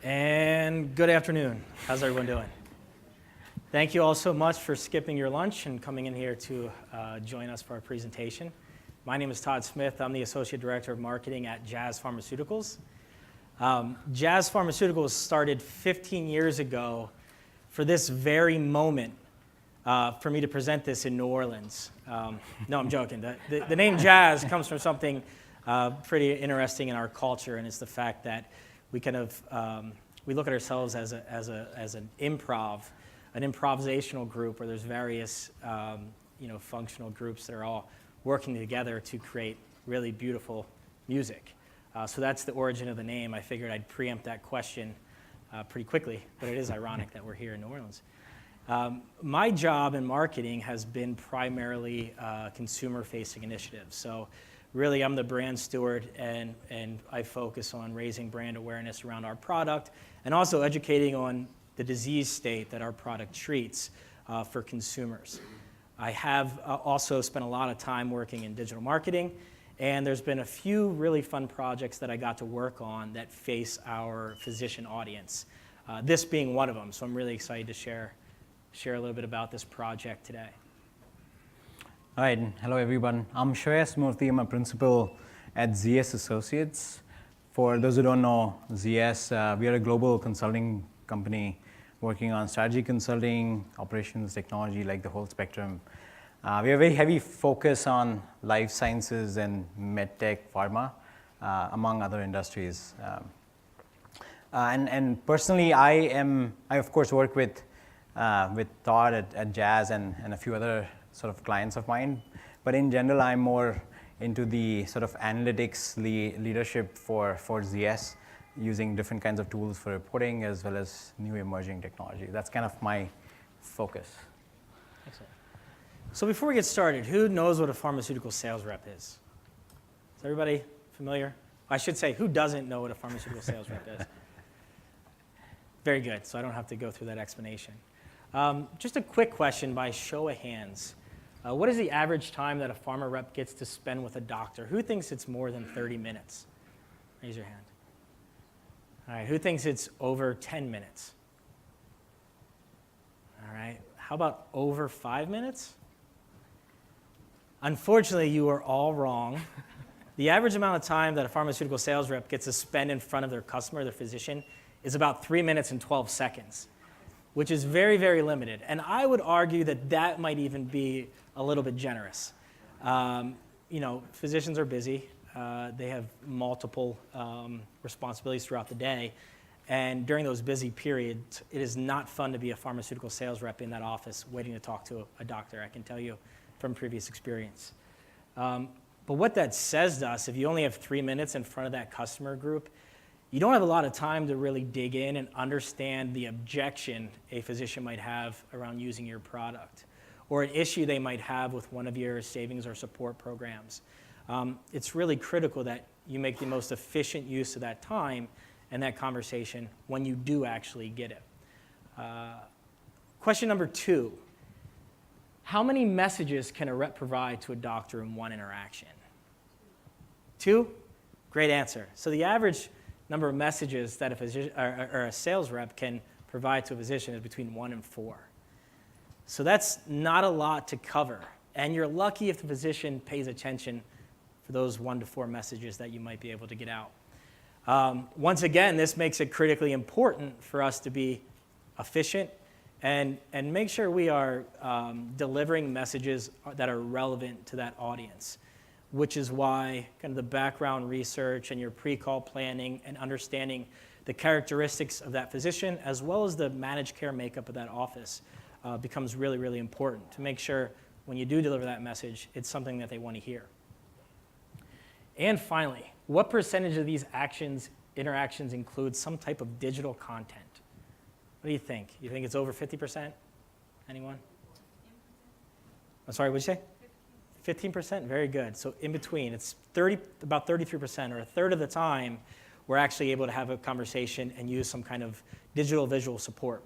And good afternoon. How's everyone doing? Thank you all so much for skipping your lunch and coming in here to join us for our presentation. My name is Todd Smith. I'm the Associate Director of Marketing at Jazz Pharmaceuticals. Jazz Pharmaceuticals started 15 years ago for this very moment for me to present this in New Orleans. No, I'm joking. The name Jazz comes from something pretty interesting in our culture, and it's the fact that we kind of we look at ourselves as an improvisational group where there's various functional groups that are all working together to create really beautiful music. So that's the origin of the name. I figured I'd preempt that question pretty quickly, but it is ironic that we're here in New Orleans. My job in marketing has been primarily consumer-facing initiatives. So really, I'm the brand steward, and I focus on raising brand awareness around our product and also educating on the disease state that our product treats for consumers. I have also spent a lot of time working in digital marketing, and there's been a few really fun projects that I got to work on that face our physician audience, this being one of them. So I'm really excited to share a little bit about this project today. All right, hello everyone. I'm Shreyas Murthy. I'm a principal at ZS Associates. For those who don't know, ZS, we are a global consulting company working on strategy consulting, operations, technology, like the whole spectrum. We have a very heavy focus on life sciences and medtech, pharma, among other industries. And personally, I of course work with Todd at Jazz and a few other sort of clients of mine, but in general, I'm more into the sort of analytics leadership for ZS, using different kinds of tools for reporting as well as new emerging technology. That's kind of my focus. Excellent. So before we get started, who knows what a pharmaceutical sales rep is? Is everybody familiar? I should say, who doesn't know what a pharmaceutical sales rep is? Very good, so I don't have to go through that explanation. Just a quick question by show of hands. What is the average time that a pharma rep gets to spend with a doctor? Who thinks it's more than 30 minutes? Raise your hand. All right, who thinks it's over 10 minutes? All right, how about over 5 minutes? Unfortunately, you are all wrong. The average amount of time that a pharmaceutical sales rep gets to spend in front of their customer, their physician, is about 3 minutes and 12 seconds, which is very, very limited. And I would argue that that might even be a little bit generous. Physicians are busy. They have multiple responsibilities throughout the day. And during those busy periods, it is not fun to be a pharmaceutical sales rep in that office waiting to talk to a doctor, I can tell you from previous experience. But what that says to us, if you only have 3 minutes in front of that customer group, you don't have a lot of time to really dig in and understand the objection a physician might have around using your product, or an issue they might have with one of your savings or support programs. It's really critical that you make the most efficient use of that time and that conversation when you do actually get it. Question number 2, how many messages can a rep provide to a doctor in one interaction? 2? Great answer. So the average number of messages that a physician or a sales rep can provide to a physician is between 1 and 4. So that's not a lot to cover. And you're lucky if the physician pays attention for those 1 to 4 messages that you might be able to get out. Once again, this makes it critically important for us to be efficient and make sure we are delivering messages that are relevant to that audience, which is why kind of the background research and your pre-call planning and understanding the characteristics of that physician as well as the managed care makeup of that office becomes really, really important to make sure when you do deliver that message, it's something that they want to hear. And finally, what percentage of these interactions include some type of digital content? What do you think? You think it's over 50%? Anyone? I'm sorry, what did you say? 15%? Very good. So in between, it's about 33%, or a third of the time, we're actually able to have a conversation and use some kind of digital visual support.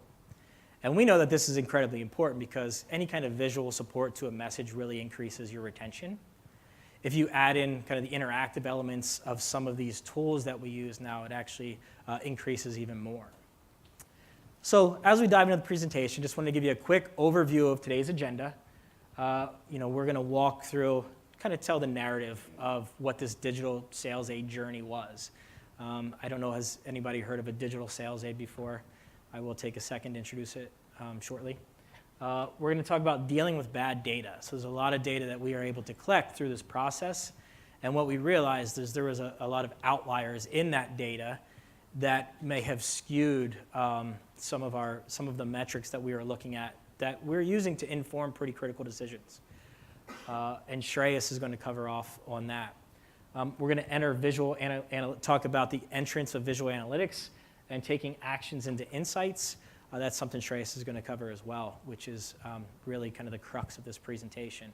And we know that this is incredibly important because any kind of visual support to a message really increases your retention. if you add in kind of the interactive elements of some of these tools that we use now, it actually increases even more. So as we dive into the presentation, just want to give you a quick overview of today's agenda. We're going to walk through, kind of tell the narrative of what this digital sales aid journey was. I don't know, has anybody heard of a digital sales aid before? I will take a second to introduce it shortly. We're going to talk about dealing with bad data. So there's a lot of data that we are able to collect through this process. And what we realized is there was a lot of outliers in that data that may have skewed some of the metrics that we were looking at that we're using to inform pretty critical decisions. And Shreyas is going to cover off on that. We're going to talk about the entrance of visual analytics and taking actions into insights. That's something Shreyas is going to cover as well, which is really kind of the crux of this presentation.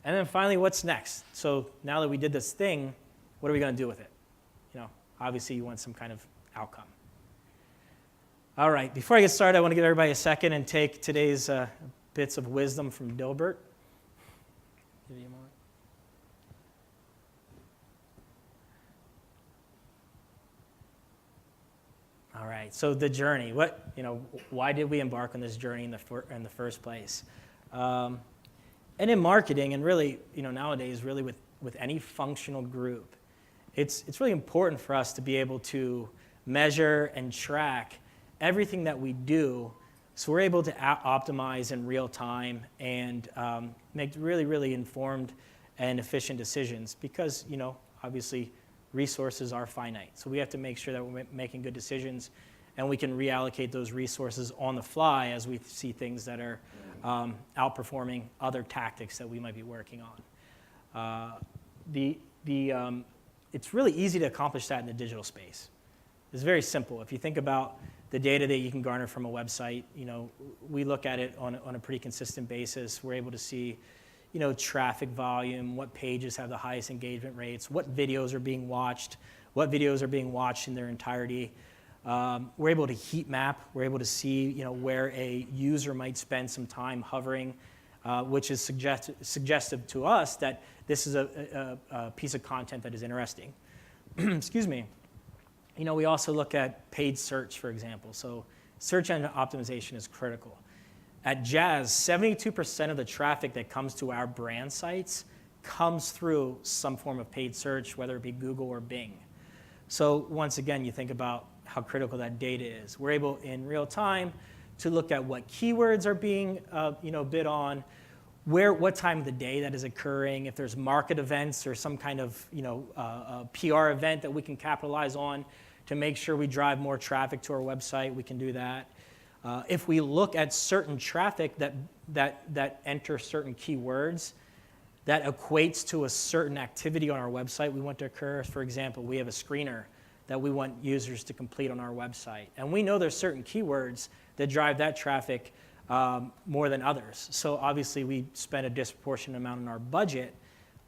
And then finally, what's next? So now that we did this thing, what are we going to do with it? Obviously you want some kind of outcome. All right, before I get started, I want to give everybody a second and take today's bits of wisdom from Dilbert. Give you a moment. All right, so the journey. Why did we embark on this journey in the first place? And in marketing, and really, nowadays, really with any functional group, it's really important for us to be able to measure and track everything that we do, so we're able to optimize in real time and make really, really informed and efficient decisions because, obviously, resources are finite. So we have to make sure that we're making good decisions and we can reallocate those resources on the fly as we see things that are outperforming other tactics that we might be working on. It's really easy to accomplish that in the digital space. It's very simple. If you think about the data that you can garner from a website, we look at it on a pretty consistent basis. We're able to see traffic volume, what pages have the highest engagement rates, what videos are being watched in their entirety. We're able to heat map. We're able to see, where a user might spend some time hovering, which is suggestive to us that this is a piece of content that is interesting. Excuse me. We also look at paid search, for example. So search engine optimization is critical. At Jazz, 72% of the traffic that comes to our brand sites comes through some form of paid search, whether it be Google or Bing. So once again, you think about how critical that data is. We're able in real time to look at what keywords are being bid on, what time of the day that is occurring, if there's market events or some kind of a PR event that we can capitalize on to make sure we drive more traffic to our website, we can do that. If we look at certain traffic that enter certain keywords, that equates to a certain activity on our website we want to occur. For example, we have a screener that we want users to complete on our website. And we know there's certain keywords that drive that traffic more than others. So obviously we spend a disproportionate amount in our budget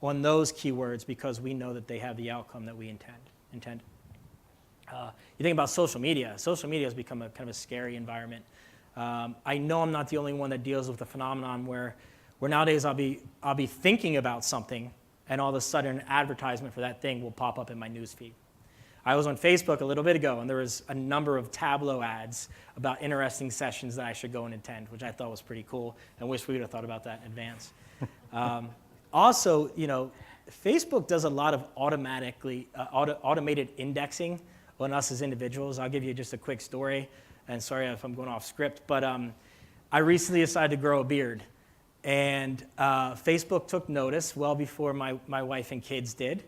on those keywords because we know that they have the outcome that we intend. You think about social media. Social media has become a kind of a scary environment. I know I'm not the only one that deals with the phenomenon where nowadays I'll be thinking about something and all of a sudden an advertisement for that thing will pop up in my newsfeed. I was on Facebook a little bit ago and there was a number of Tableau ads about interesting sessions that I should go and attend, which I thought was pretty cool and wish we would have thought about that in advance. Also, Facebook does a lot of automated indexing on us as individuals. I'll give you just a quick story, and sorry if I'm going off script, but I recently decided to grow a beard, and Facebook took notice well before my wife and kids did,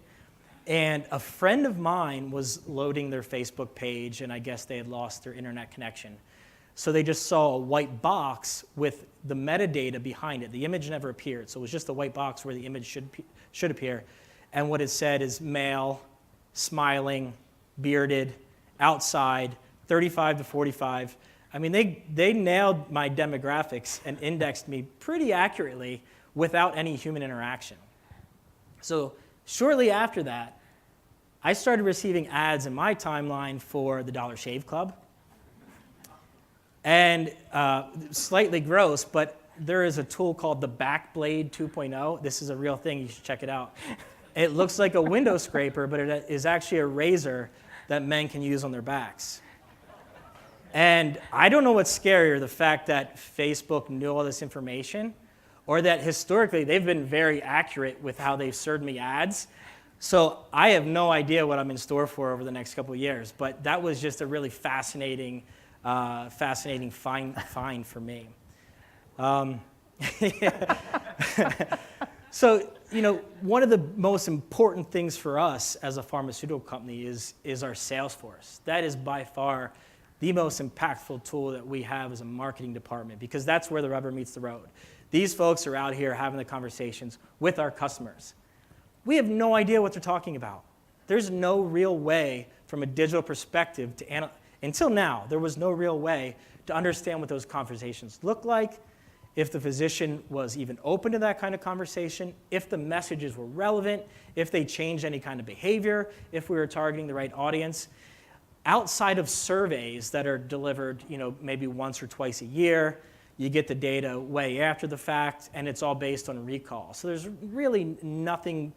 and a friend of mine was loading their Facebook page, and I guess they had lost their internet connection. So they just saw a white box with the metadata behind it. The image never appeared, so it was just a white box where the image should appear, and what it said is male, smiling, bearded, outside, 35 to 45. I mean, they nailed my demographics and indexed me pretty accurately without any human interaction. So shortly after that, I started receiving ads in my timeline for the Dollar Shave Club. And slightly gross, but there is a tool called the Backblade 2.0. This is a real thing. You should check it out. It looks like a window scraper, but it is actually a razor that men can use on their backs. And I don't know what's scarier, the fact that Facebook knew all this information, or that historically they've been very accurate with how they've served me ads. So I have no idea what I'm in store for over the next couple of years, but that was just a really fascinating find for me. So, one of the most important things for us as a pharmaceutical company is our sales force. That is by far the most impactful tool that we have as a marketing department, because that's where the rubber meets the road. These folks are out here having the conversations with our customers. We have no idea what they're talking about. There's no real way from a digital perspective until now, there was no real way to understand what those conversations look like, if the physician was even open to that kind of conversation, if the messages were relevant, if they changed any kind of behavior, if we were targeting the right audience. Outside of surveys that are delivered, maybe once or twice a year, you get the data way after the fact, and it's all based on recall. So there's really nothing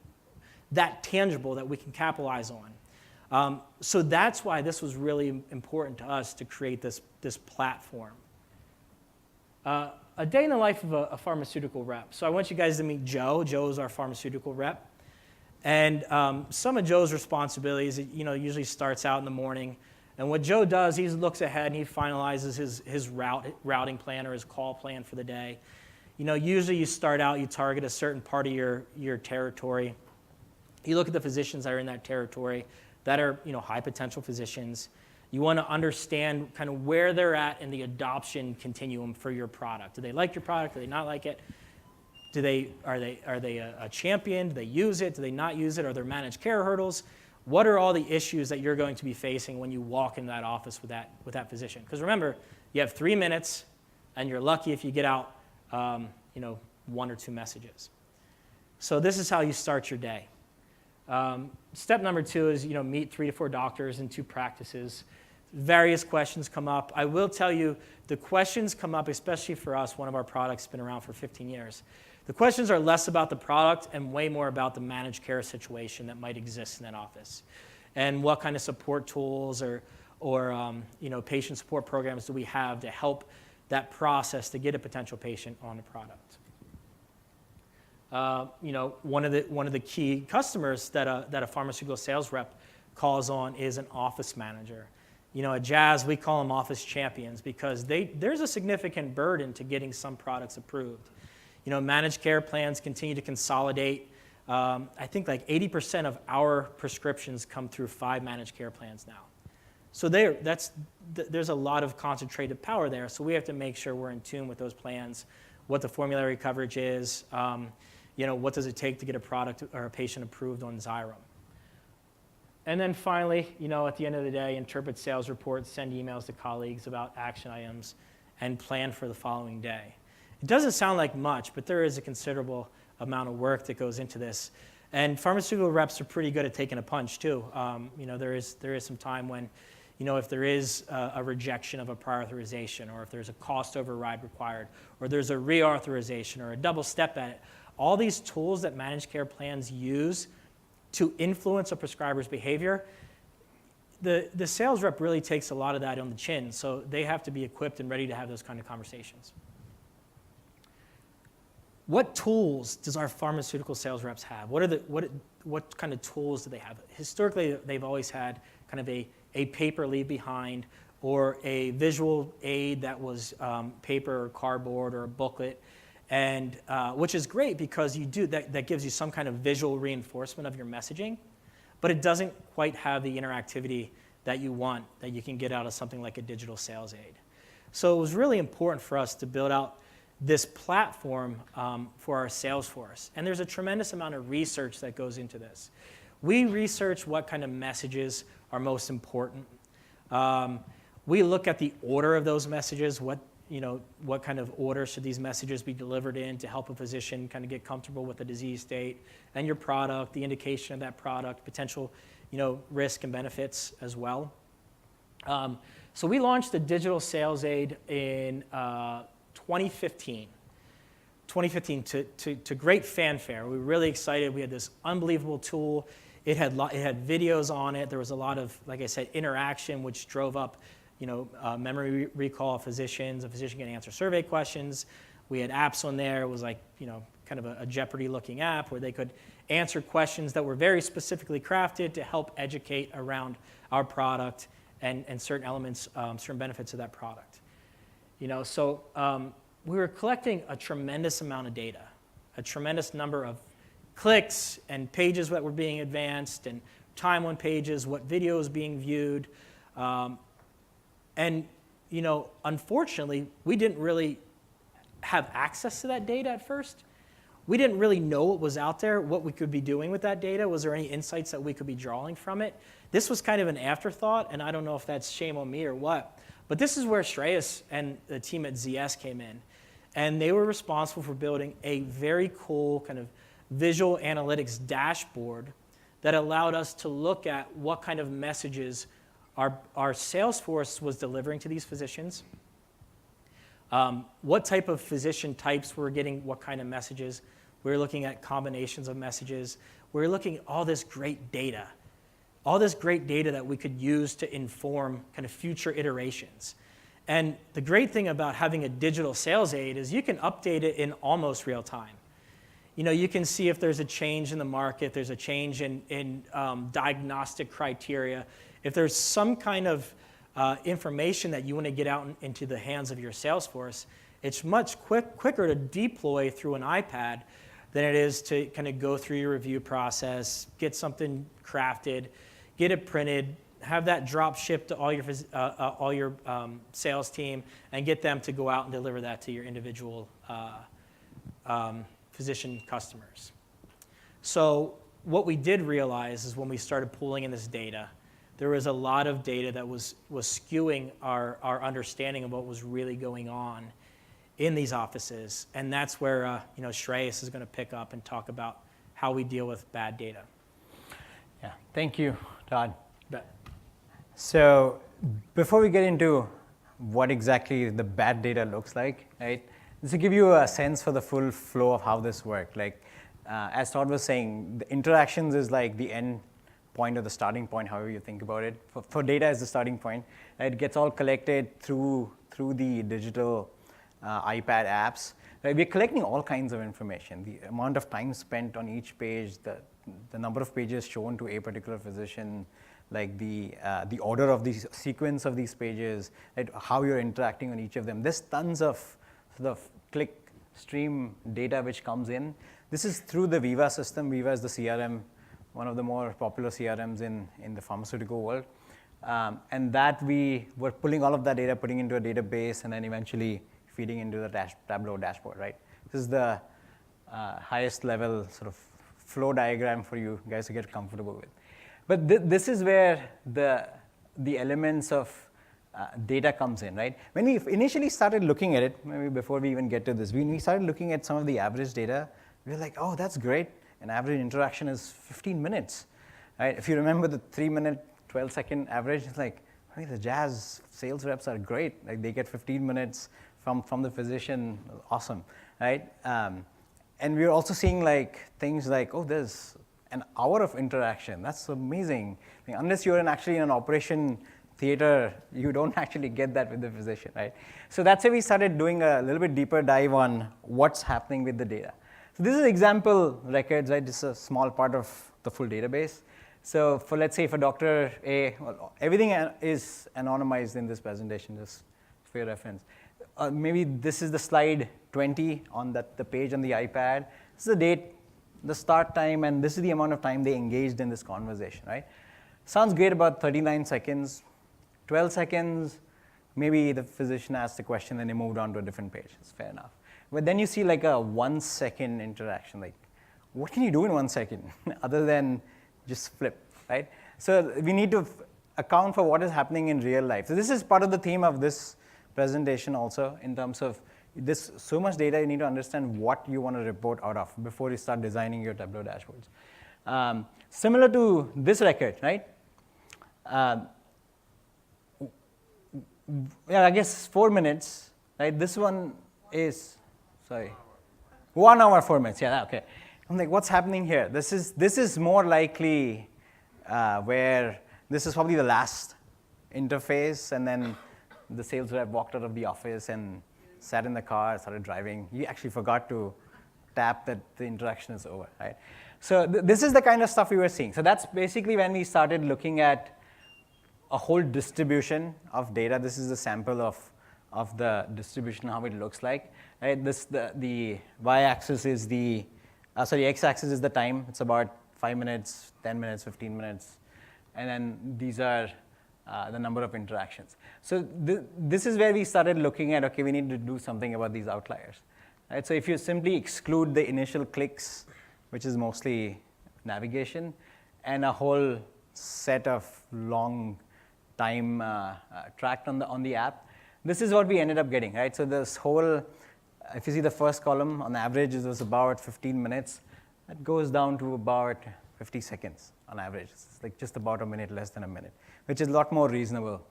that tangible that we can capitalize on. So that's why this was really important to us to create this platform. A day in the life of a pharmaceutical rep. So I want you guys to meet Joe. Joe is our pharmaceutical rep. And some of Joe's responsibilities, usually starts out in the morning. And what Joe does, he looks ahead and he finalizes his routing plan or his call plan for the day. Usually you start out, you target a certain part of your territory. You look at the physicians that are in that territory that are high potential physicians. You want to understand kind of where they're at in the adoption continuum for your product. Do they like your product? Do they not like it? Are they a champion? Do they use it? Do they not use it? Are there managed care hurdles? What are all the issues that you're going to be facing when you walk into that office with that physician? Because remember, you have 3 minutes, and you're lucky if you get out, 1 or 2 messages. So this is how you start your day. Step number 2 is meet 3 to 4 doctors in 2 practices. Various questions come up. I will tell you, the questions come up, especially for us. One of our products has been around for 15 years. The questions are less about the product and way more about the managed care situation that might exist in that office, and what kind of support tools or patient support programs do we have to help that process to get a potential patient on a product. One of the key customers that a pharmaceutical sales rep calls on is an office manager. At Jazz, we call them office champions because there's a significant burden to getting some products approved. Managed care plans continue to consolidate. I think like 80% of our prescriptions come through 5 managed care plans now. So there's a lot of concentrated power there. So we have to make sure we're in tune with those plans, what the formulary coverage is, what does it take to get a product or a patient approved on Xyrem. And then finally, at the end of the day, interpret sales reports, send emails to colleagues about action items, and plan for the following day. It doesn't sound like much, but there is a considerable amount of work that goes into this. And pharmaceutical reps are pretty good at taking a punch too. There is some time when, if there is a rejection of a prior authorization, or if there's a cost override required, or there's a reauthorization or a double step edit, all these tools that managed care plans use to influence a prescriber's behavior, the sales rep really takes a lot of that on the chin, so they have to be equipped and ready to have those kind of conversations. What tools does our pharmaceutical sales reps have? What kind of tools do they have? Historically, they've always had kind of a paper leave behind, or a visual aid that was paper or cardboard or a booklet, and which is great because that gives you some kind of visual reinforcement of your messaging, but it doesn't quite have the interactivity that you want, that you can get out of something like a digital sales aid. So it was really important for us to build out this platform for our sales force. And there's a tremendous amount of research that goes into this. We research what kind of messages are most important. We look at the order of those messages, what kind of order should these messages be delivered in to help a physician kind of get comfortable with the disease state and your product, the indication of that product, potential risk and benefits as well. So we launched the digital sales aid in 2015. 2015 to great fanfare. We were really excited. We had this unbelievable tool. It had videos on it. There was a lot of, like I said, interaction, which drove up, memory recall of physicians. A physician can answer survey questions. We had apps on there. It was like, kind of a Jeopardy-looking app where they could answer questions that were very specifically crafted to help educate around our product and certain elements, certain benefits of that product. So we were collecting a tremendous amount of data, a tremendous number of clicks and pages that were being advanced and time on pages, what video was being viewed. Unfortunately, we didn't really have access to that data at first. We didn't really know what was out there, what we could be doing with that data. Was there any insights that we could be drawing from it? This was kind of an afterthought, and I don't know if that's shame on me or what. But this is where Shreyas and the team at ZS came in. And they were responsible for building a very cool kind of visual analytics dashboard that allowed us to look at what kind of messages our salesforce was delivering to these physicians, what type of physician types were getting what kind of messages. We were looking at combinations of messages. We were looking at all this great data that we could use to inform kind of future iterations. And the great thing about having a digital sales aid is you can update it in almost real time. You can see if there's a change in the market, there's a change in diagnostic criteria. If there's some kind of information that you want to get out into the hands of your sales force, it's much quicker to deploy through an iPad than it is to kind of go through your review process, get something crafted, get it printed, have that drop shipped to all your sales team, and get them to go out and deliver that to your individual physician customers. So what we did realize is when we started pulling in this data, there was a lot of data that was skewing our understanding of what was really going on in these offices. And that's where Shreyas is going to pick up and talk about how we deal with bad data. Yeah, thank you, Todd. Bet. So before we get into what exactly the bad data looks like, right? Just to give you a sense for the full flow of how this works. Like, as Todd was saying, the interactions is like the end point or the starting point, however you think about it. For data as the starting point, it gets all collected through the digital iPad apps. Right? We're collecting all kinds of information. The amount of time spent on each page, the number of pages shown to a particular physician, like the order of the sequence of these pages, right? How you're interacting on each of them. There's tons of sort of click stream data which comes in. This is through the Viva system. Viva is the CRM, one of the more popular CRMs in the pharmaceutical world. And that we were pulling all of that data, putting into a database, and then eventually feeding into the Tableau dashboard, right? This is the highest level sort of flow diagram for you guys to get comfortable with. But this is where the elements of data comes in, right? When we initially started looking at it, maybe before we even get to this, when we started looking at some of the average data, we were like, oh, that's great. An average interaction is 15 minutes, right? If you remember the 3-minute, 12-second average, it's like, I mean, the Jazz sales reps are great. Like, they get 15 minutes from the physician, awesome, right? And we're also seeing like things like, oh, there's an hour of interaction. That's amazing. I mean, unless you're actually in an operation theater, you don't actually get that with the physician, right? So that's why we started doing a little bit deeper dive on what's happening with the data. So this is example records, right? This is a small part of the full database. So for, let's say, for Dr. A, well, everything is anonymized in this presentation, just for your reference. Maybe this is the slide 20 on the page on the iPad. This is the date, the start time, and this is the amount of time they engaged in this conversation, right? Sounds great, about 39 seconds. 12 seconds, maybe the physician asked a question and they moved on to a different page. It's fair enough. But then you see like a 1 second interaction. Like, what can you do in 1 second other than just flip, right? So we need to account for what is happening in real life. So this is part of the theme of this presentation also, in terms of this so much data, you need to understand what you want to report out of before you start designing your Tableau dashboards. Similar to this record, right? Yeah, I guess 4 minutes, right? This one is, sorry. 1 hour, 4 minutes. Yeah, okay. I'm like, what's happening here? This is more likely where this is probably the last interface, and then the sales rep walked out of the office and sat in the car, started driving. He actually forgot to tap that the interaction is over, right? So this is the kind of stuff we were seeing. So that's basically when we started looking at a whole distribution of data. This is a sample of the distribution, how it looks like. Right? The y-axis is the, x-axis is the time. It's about 5 minutes, 10 minutes, 15 minutes. And then these are the number of interactions. So this is where we started looking at, okay, we need to do something about these outliers. Right? So if you simply exclude the initial clicks, which is mostly navigation, and a whole set of long time tracked on the app, this is what we ended up getting, right? So this whole, if you see the first column, on average, it was about 15 minutes. That goes down to about 50 seconds on average. It's like just about a minute, less than a minute, which is a lot more reasonable.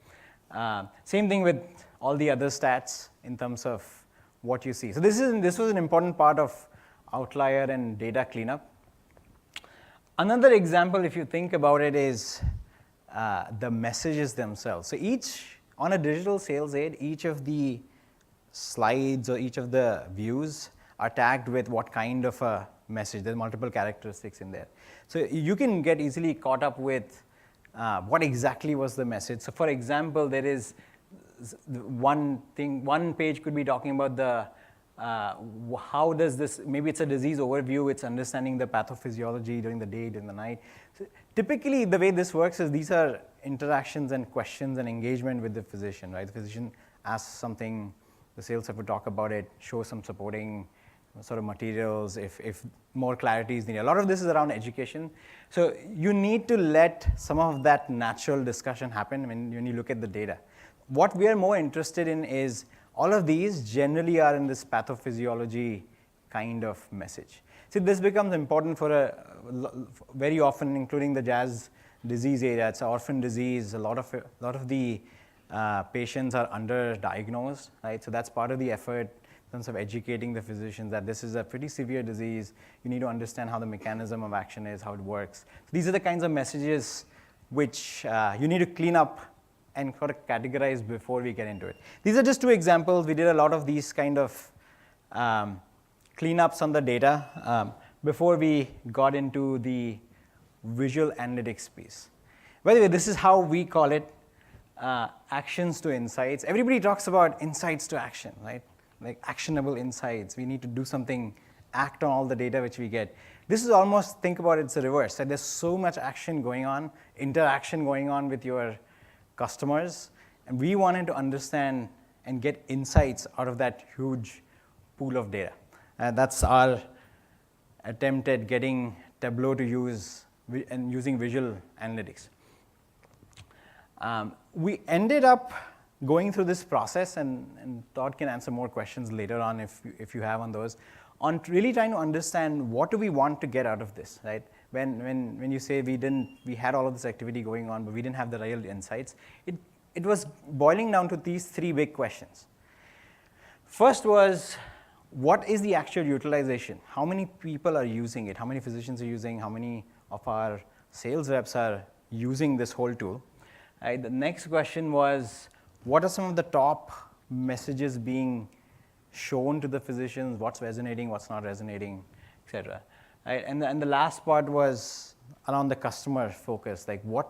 Same thing with all the other stats in terms of what you see. So this was an important part of outlier and data cleanup. Another example, if you think about it, is the messages themselves. So on a digital sales aid, each of the slides or each of the views are tagged with what kind of a message. There's multiple characteristics in there. So you can get easily caught up with what exactly was the message. So for example, there is one page could be talking about the how does this, maybe it's a disease overview, it's understanding the pathophysiology during the day, during the night. So typically, the way this works is these are interactions and questions and engagement with the physician, right? The physician asks something, the sales rep would talk about it, show some supporting sort of materials if more clarity is needed. A lot of this is around education. So you need to let some of that natural discussion happen when you look at the data. What we are more interested in is all of these generally are in this pathophysiology kind of message. See, this becomes important for very often, including the Jazz disease area. It's an orphan disease. A lot of the patients are underdiagnosed, right? So that's part of the effort in terms of educating the physicians that this is a pretty severe disease. You need to understand how the mechanism of action is, how it works. So these are the kinds of messages which you need to clean up and sort of categorize before we get into it. These are just two examples. We did a lot of these kind of cleanups on the data before we got into the visual analytics piece. By the way, this is how we call it, actions to insights. Everybody talks about insights to action, right? Like actionable insights. We need to do something, act on all the data which we get. This is almost, think about it, it's the reverse. That there's so much action going on, interaction going on with your customers, and we wanted to understand and get insights out of that huge pool of data. That's our attempt at getting Tableau to use and using visual analytics. We ended up going through this process, and Todd can answer more questions later on if you have on those, on really trying to understand what do we want to get out of this, right? When you say we had all of this activity going on, but we didn't have the real insights, it was boiling down to these three big questions. First was, what is the actual utilization? How many people are using it? How many physicians are using? How many of our sales reps are using this whole tool? Right, the next question was, what are some of the top messages being shown to the physicians? What's resonating? What's not resonating, et cetera. Right? And the last part was around the customer focus. Like, what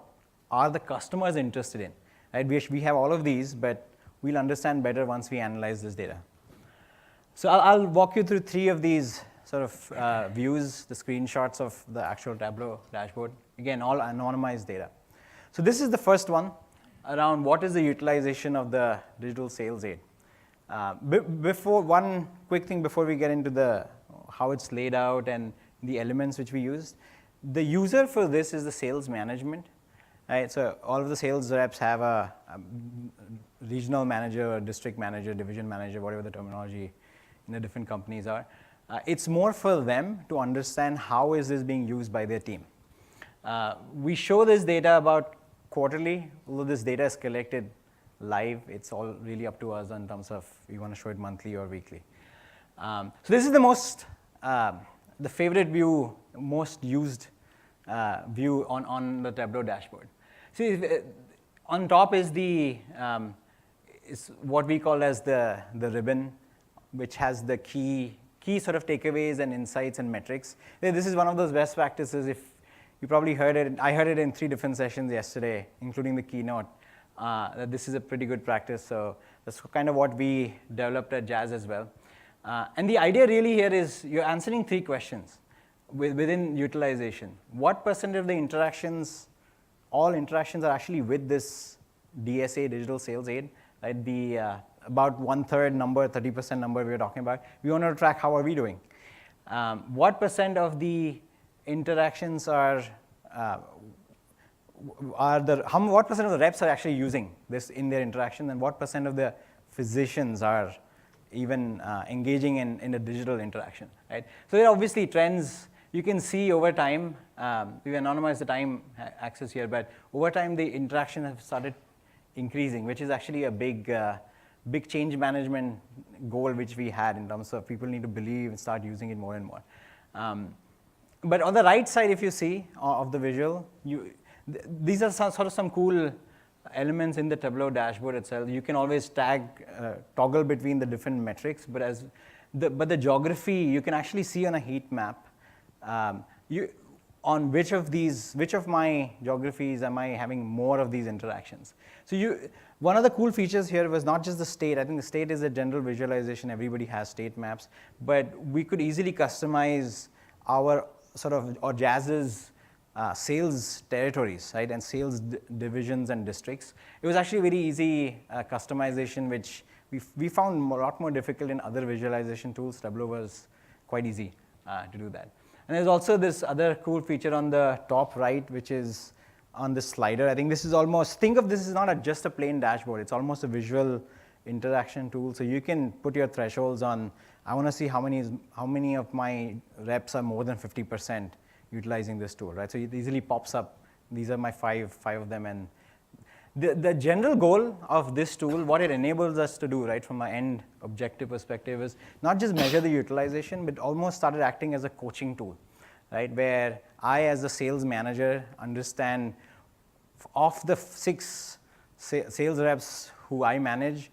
are the customers interested in? Right? We have all of these, but we'll understand better once we analyze this data. So I'll walk you through three of these sort of views, the screenshots of the actual Tableau dashboard. Again, all anonymized data. So this is the first one around what is the utilization of the digital sales aid. One quick thing before we get into how it's laid out and the elements which we used. The user for this is the sales management. Right? So all of the sales reps have a regional manager, or district manager, division manager, whatever the terminology in the different companies are. It's more for them to understand how is this being used by their team. We show this data about quarterly, although this data is collected live. It's all really up to us in terms of we want to show it monthly or weekly. So this is the most the favorite view, most used view on the Tableau dashboard. See, on top is is what we call as the ribbon, which has the key sort of takeaways and insights and metrics. This is one of those best practices. If you probably heard it, I heard it in 3 different sessions yesterday, including the keynote, that this is a pretty good practice. So that's kind of what we developed at Jazz as well. And the idea really here is you're answering 3 questions within utilization. What percent of the interactions, all interactions are actually with this DSA, digital sales aid, right? The about 1/3 number, 30% number we were talking about. We want to track how are we doing. What percent of the interactions what percent of the reps are actually using this in their interaction, and what percent of the physicians are even engaging in a digital interaction, right? So there are obviously trends you can see over time. We anonymize the time axis here, but over time the interaction have started increasing, which is actually a big change management goal which we had in terms of people need to believe and start using it more and more. But on the right side, if you see of the visual, these are some cool elements in the Tableau dashboard itself. You can always toggle between the different metrics, but the geography you can actually see on a heat map. On which of my geographies am I having more of these interactions? So one of the cool features here was not just the state. I think the state is a general visualization. Everybody has state maps, but we could easily customize our or Jazz's sales territories, right, and sales divisions and districts. It was actually very easy customization, which we found a lot more difficult in other visualization tools. Tableau was quite easy to do that. And there's also this other cool feature on the top right, which is on the slider. I think this is almost, think of this as not just a plain dashboard. It's almost a visual interaction tool. So you can put your thresholds on, I want to see how many of my reps are more than 50% utilizing this tool, right? So it easily pops up. These are my five of them. And the general goal of this tool, what it enables us to do, right, from an end objective perspective, is not just measure the utilization, but almost started acting as a coaching tool, right, where I, as a sales manager, understand of the 6 sales reps who I manage,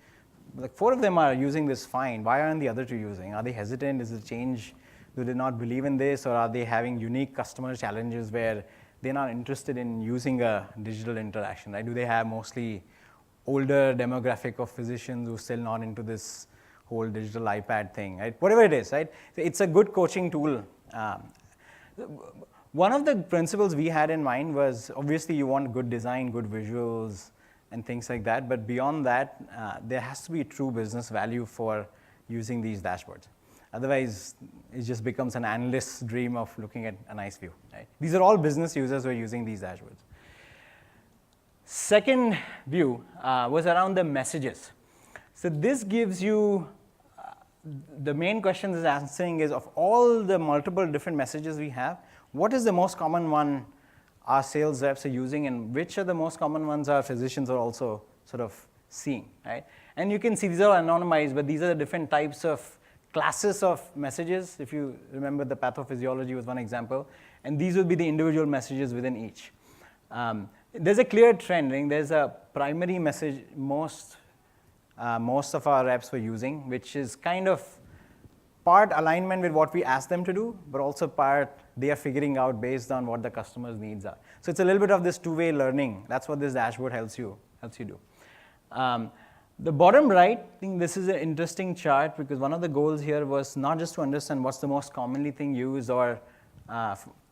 like 4 of them are using this fine. Why aren't the other 2 using? Are they hesitant? Is it change? Do they not believe in this? Or are they having unique customer challenges where they're not interested in using a digital interaction, right? Do they have mostly older demographic of physicians who are still not into this whole digital iPad thing, right? Whatever it is, right? It's a good coaching tool. One of the principles we had in mind was, obviously you want good design, good visuals, and things like that. But beyond that, there has to be true business value for using these dashboards. Otherwise, it just becomes an analyst's dream of looking at a nice view, right? These are all business users who are using these dashboards. Second view was around the messages. So this gives you, the main question this is answering is, of all the multiple different messages we have, what is the most common one our sales reps are using, and which are the most common ones our physicians are also sort of seeing, right? And you can see these are anonymized, but these are the different types of classes of messages. If you remember, the pathophysiology was one example, and these would be the individual messages within each. There's a clear trend. There's a primary message most of our reps were using, which is kind of part alignment with what we ask them to do, but also part they are figuring out based on what the customer's needs are. So it's a little bit of this two-way learning. That's what this dashboard helps you do. The bottom right, I think this is an interesting chart, because one of the goals here was not just to understand what's the most commonly thing used or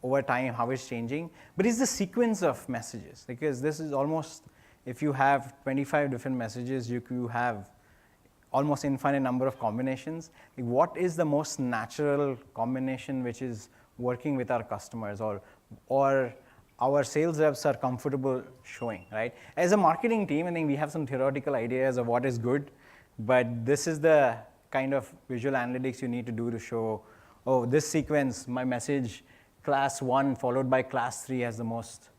over time how it's changing, but it's the sequence of messages. Because this is almost, if you have 25 different messages, you have almost infinite number of combinations. Like, what is the most natural combination which is working with our customers, or our sales reps are comfortable showing, right? As a marketing team, I think we have some theoretical ideas of what is good, but this is the kind of visual analytics you need to do to show, oh, this sequence, my message, class 1 followed by class 3 has the most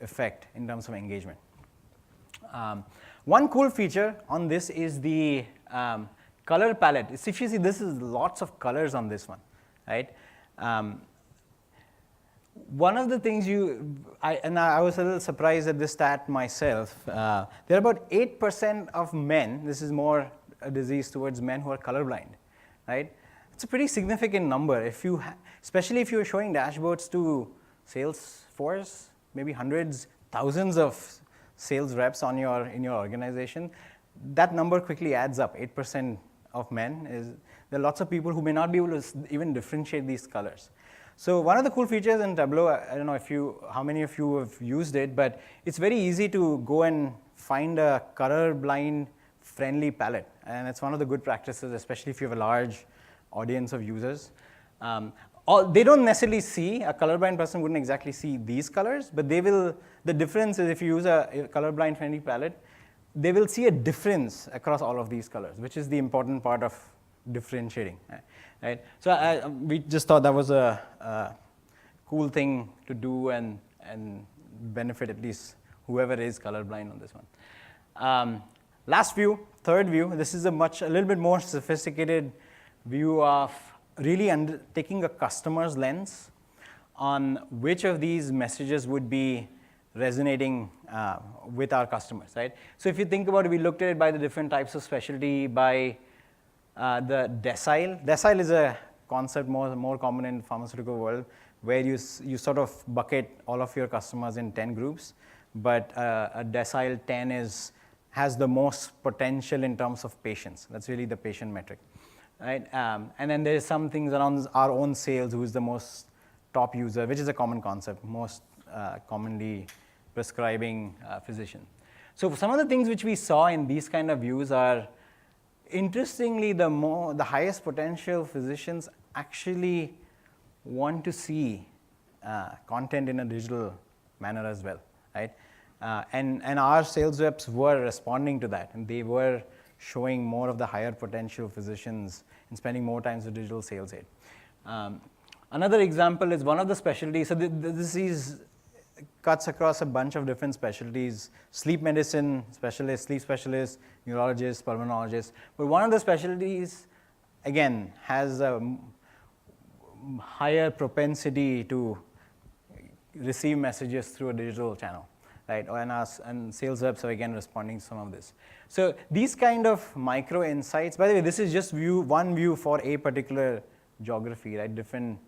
effect in terms of engagement. One cool feature on this is the color palette. If you see, this is lots of colors on this one. right? One of the things I was a little surprised at this stat myself. There are about 8% of men, this is more a disease towards men who are colorblind, right? It's a pretty significant number. Especially if you're showing dashboards to salesforce, maybe hundreds, thousands of sales reps in your organization, that number quickly adds up. 8% of men there are lots of people who may not be able to even differentiate these colors. So one of the cool features in Tableau, I don't know how many of you have used it, but it's very easy to go and find a colorblind friendly palette. And it's one of the good practices, especially if you have a large audience of users. They don't necessarily see, a colorblind person wouldn't exactly see these colors, but the difference is if you use a colorblind friendly palette, they will see a difference across all of these colors, which is the important part of differentiating. Right? So we just thought that was a cool thing to do and benefit at least whoever is colorblind on this one. Last view, third view, this is a little bit more sophisticated view of really taking a customer's lens on which of these messages would be resonating with our customers, right? So if you think about it, we looked at it by the different types of specialty, by the decile. Decile is a concept more common in the pharmaceutical world, where you sort of bucket all of your customers in 10 groups, but a decile 10 has the most potential in terms of patients. That's really the patient metric, right? And then there's some things around our own sales, who is the most top user, which is a common concept, most commonly prescribing physician. So some of the things which we saw in these kind of views are, interestingly, the highest potential physicians actually want to see content in a digital manner as well, right? And our sales reps were responding to that, and they were showing more of the higher potential physicians and spending more time with digital sales aid. Another example is one of the specialties. So the disease cuts across a bunch of different specialties: sleep medicine specialists, sleep specialists, neurologists, pulmonologists. But one of the specialties, again, has a higher propensity to receive messages through a digital channel, right? And sales reps are again responding to some of this. So these kind of micro insights, by the way, this is just one view for a particular geography, right? Different,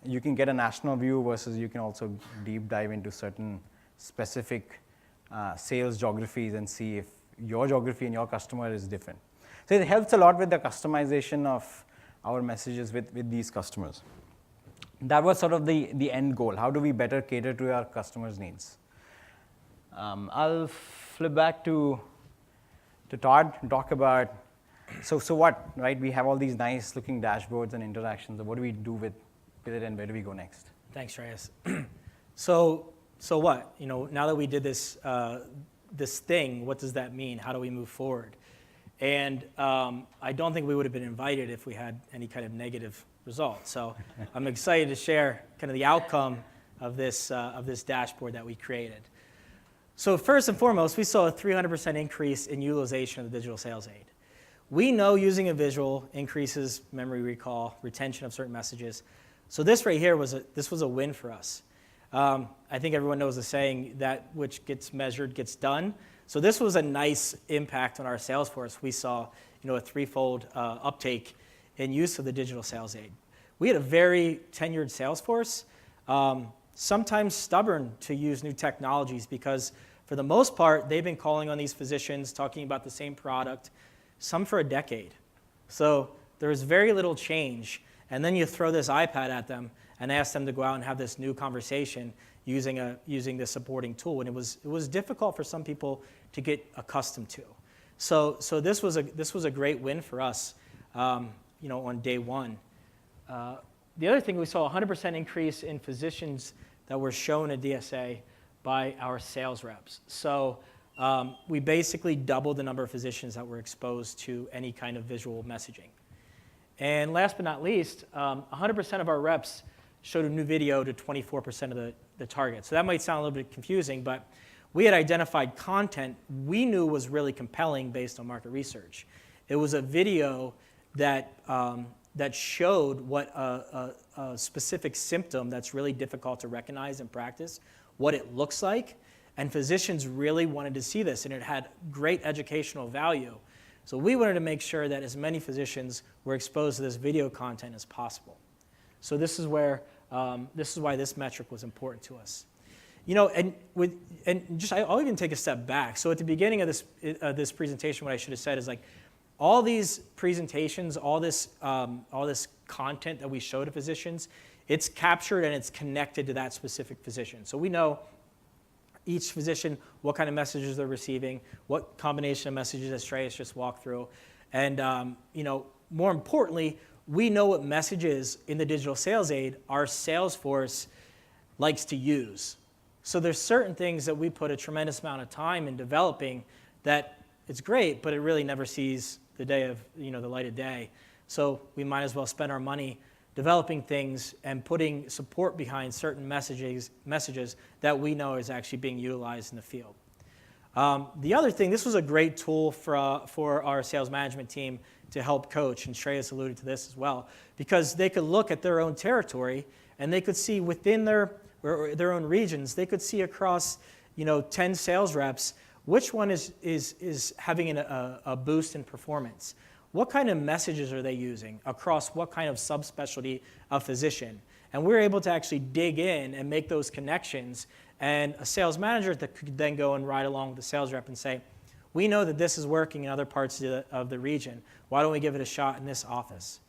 you can get a national view versus you can also deep dive into certain specific sales geographies and see if your geography and your customer is different. So it helps a lot with the customization of our messages with these customers. That was sort of the end goal. How do we better cater to our customers' needs? I'll flip back to Todd and talk about, so what, right? We have all these nice looking dashboards and interactions. So what do we do with it, and where do we go next? Thanks, Shreyas. So what? Now that we did this thing, what does that mean? How do we move forward? And I don't think we would have been invited if we had any kind of negative result. So I'm excited to share kind of the outcome of this dashboard that we created. So first and foremost, we saw a 300% increase in utilization of the digital sales aid. We know using a visual increases memory recall, retention of certain messages. So this right here was a win for us. I think everyone knows the saying, that which gets measured gets done. So this was a nice impact on our sales force. We saw a threefold uptake in use of the digital sales aid. We had a very tenured sales force, sometimes stubborn to use new technologies, because for the most part, they've been calling on these physicians, talking about the same product, some for a decade. So there's very little change. And then you throw this iPad at them and ask them to go out and have this new conversation using the supporting tool. And it was difficult for some people to get accustomed to. So this was a great win for us, on day one. The other thing, we saw a 100% increase in physicians that were shown a DSA by our sales reps. So we basically doubled the number of physicians that were exposed to any kind of visual messaging. And last but not least, 100% of our reps showed a new video to 24% of the target. So that might sound a little bit confusing, but we had identified content we knew was really compelling based on market research. It was a video that that showed what a specific symptom that's really difficult to recognize in practice, what it looks like, and physicians really wanted to see this, and it had great educational value. So we wanted to make sure that as many physicians were exposed to this video content as possible. So this is why this metric was important to us. You know, I'll even take a step back. So at the beginning of this presentation, what I should have said is like, all these presentations, all this content that we show to physicians, it's captured and it's connected to that specific physician. So we know each physician, what kind of messages they're receiving, what combination of messages that Shreyas just walked through. And you know, more importantly, we know what messages in the digital sales aid our salesforce likes to use. So there's certain things that we put a tremendous amount of time in developing that it's great, but it really never sees the day of, you know, the light of day. So we might as well spend our money developing things and putting support behind certain messages that we know is actually being utilized in the field. The other thing, this was a great tool for our sales management team to help coach, and Shreyas alluded to this as well, because they could look at their own territory and they could see within their own regions, they could see across, you know, 10 sales reps, which one is having a boost in performance. What kind of messages are they using across what kind of subspecialty of physician? And we're able to actually dig in and make those connections, and a sales manager that could then go and ride along with the sales rep and say, we know that this is working in other parts of the region. Why don't we give it a shot in this office?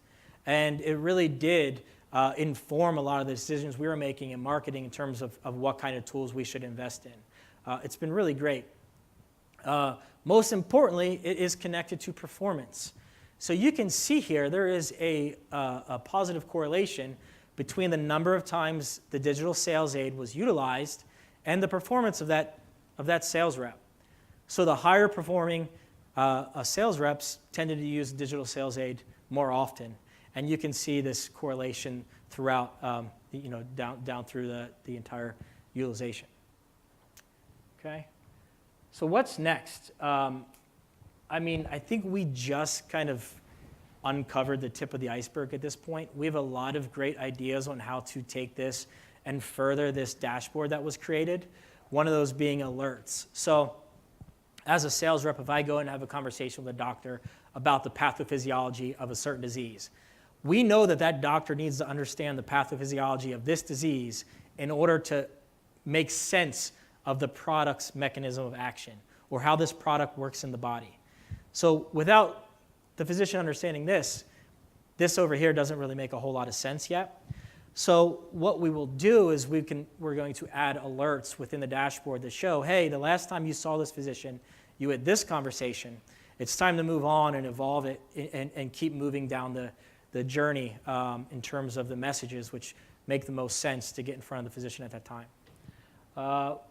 And it really did inform a lot of the decisions we were making in marketing in terms of what kind of tools we should invest in. It's been really great. Most importantly, it is connected to performance. So you can see here there is a positive correlation between the number of times the digital sales aid was utilized and the performance of that sales rep. So the higher performing sales reps tended to use digital sales aid more often. And you can see this correlation throughout, you know, down through the entire utilization. Okay. So what's next? I mean, I think we just kind of uncovered the tip of the iceberg at this point. We have a lot of great ideas on how to take this and further this dashboard that was created, one of those being alerts. So as a sales rep, if I go and have a conversation with a doctor about the pathophysiology of a certain disease, we know that that doctor needs to understand the pathophysiology of this disease in order to make sense of the product's mechanism of action or how this product works in the body. So without the physician understanding this over here doesn't really make a whole lot of sense yet. So what we will do is we're going to add alerts within the dashboard that show, hey, the last time you saw this physician, you had this conversation. It's time to move on and evolve it and keep moving down the journey in terms of the messages which make the most sense to get in front of the physician at that time.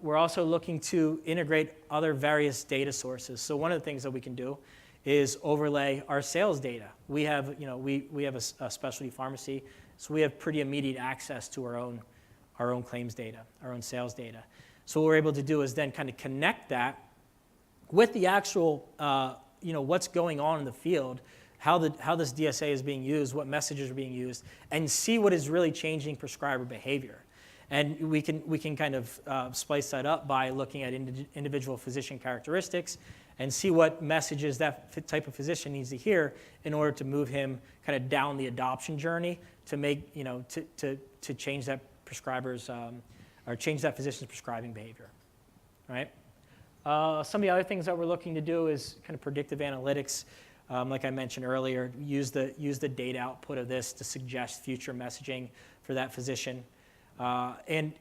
We're also looking to integrate other various data sources. So one of the things that we can do is overlay our sales data. We have, you know, we have a specialty pharmacy, so we have pretty immediate access to our own claims data, our own sales data. So what we're able to do is then kind of connect that with the actual, you know, what's going on in the field, how this DSA is being used, what messages are being used, and see what is really changing prescriber behavior. And we can kind of splice that up by looking at individual physician characteristics and see what messages that type of physician needs to hear in order to move him kind of down the adoption journey to make, you know, to change that prescriber's or change that physician's prescribing behavior, right? Some of the other things that we're looking to do is kind of predictive analytics. Like I mentioned earlier, use the data output of this to suggest future messaging for that physician. And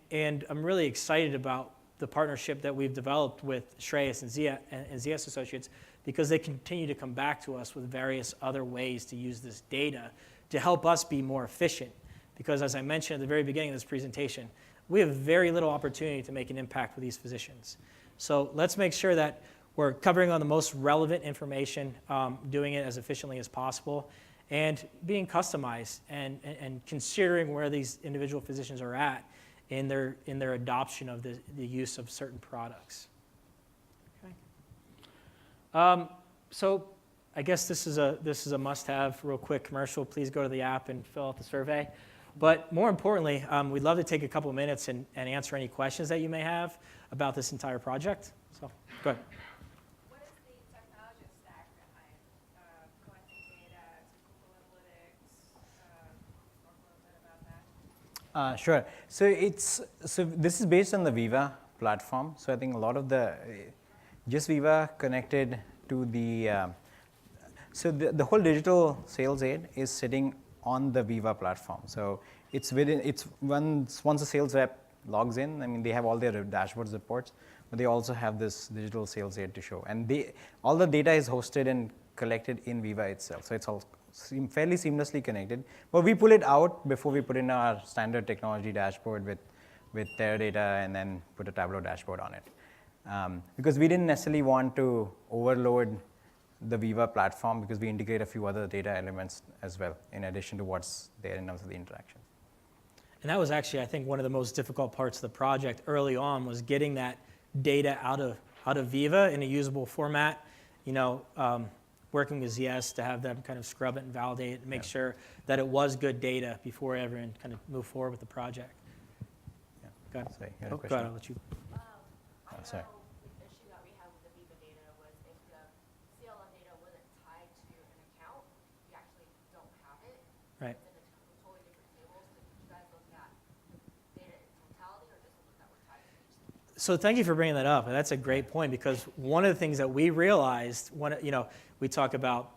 I'm really excited about the partnership that we've developed with Shreyas and ZS Associates, because they continue to come back to us with various other ways to use this data to help us be more efficient. Because as I mentioned at the very beginning of this presentation, we have very little opportunity to make an impact with these physicians. So let's make sure that we're covering on the most relevant information, doing it as efficiently as possible, and being customized and considering where these individual physicians are at in their adoption of the use of certain products. Okay. So I guess this is a must-have, real quick commercial. Please go to the app and fill out the survey. But more importantly, we'd love to take a couple of minutes and answer any questions that you may have about this entire project. So, go ahead. What is the technology stack behind collecting data, Google Analytics? Talk a little bit about that. Sure. So this is based on the Viva platform. So I think a lot of the just Viva connected to the so the whole digital sales aid is sitting on the Viva platform. So it's once a sales rep logs in, I mean, they have all their dashboards reports, but they also have this digital sales aid to show. And all the data is hosted and collected in Viva itself. So it's all fairly seamlessly connected. But we pull it out before we put in our standard technology dashboard with their data and then put a Tableau dashboard on it. Because we didn't necessarily want to overload the Viva platform because we integrate a few other data elements as well, in addition to what's there in terms of the interactions. And that was actually, I think, one of the most difficult parts of the project early on was getting that data out of Viva in a usable format. Working with ZS to have them kind of scrub it and validate it and make sure that it was good data before everyone kind of moved forward with the project. Yeah. Go ahead. Sorry, you had a Go question? ahead, I'll let you. I sorry. know the issue that we had with the Viva data was if the CLM data wasn't tied to an account, you actually don't have it. Right. It's in a totally different tables. Did you guys look at the data in totality or just the ones that were tied to each? So thank you for bringing that up. And that's a great point because one of the things that we realized, we talk about,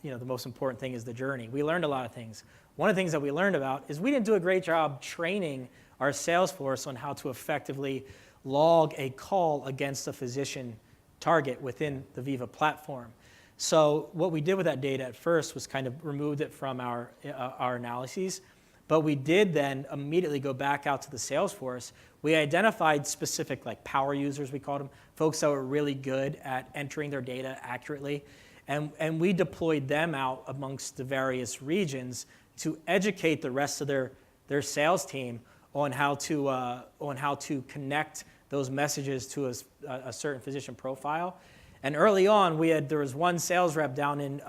the most important thing is the journey. We learned a lot of things. One of the things that we learned about is we didn't do a great job training our sales force on how to effectively log a call against a physician target within the Viva platform. So what we did with that data at first was kind of removed it from our analyses, but we did then immediately go back out to the Salesforce. We identified specific like power users, we called them, folks that were really good at entering their data accurately, and we deployed them out amongst the various regions to educate the rest of their sales team on how to connect those messages to a certain physician profile. And early on, there was one sales rep down in,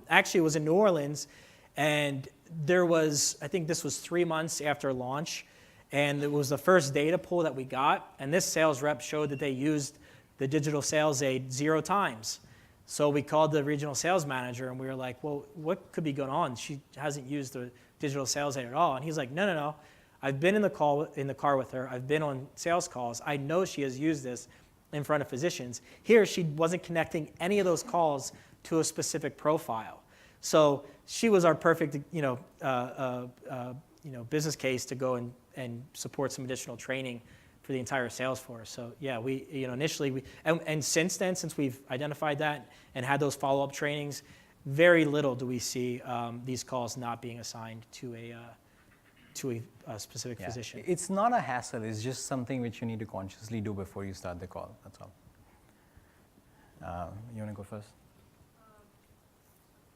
actually it was in New Orleans, and I think this was 3 months after launch, and it was the first data pull that we got, and this sales rep showed that they used the digital sales aid 0 times. So we called the regional sales manager, and we were like, well, what could be going on? She hasn't used the digital sales aid at all. And he's like, no. I've been in the car with her. I've been on sales calls. I know she has used this in front of physicians. Here, she wasn't connecting any of those calls to a specific profile. So she was our perfect, business case to go and support some additional training for the entire sales force. So yeah, initially and since then, since we've identified that and had those follow-up trainings, very little do we see these calls not being assigned to a specific physician. It's not a hassle. It's just something which you need to consciously do before you start the call. That's all. You want to go first?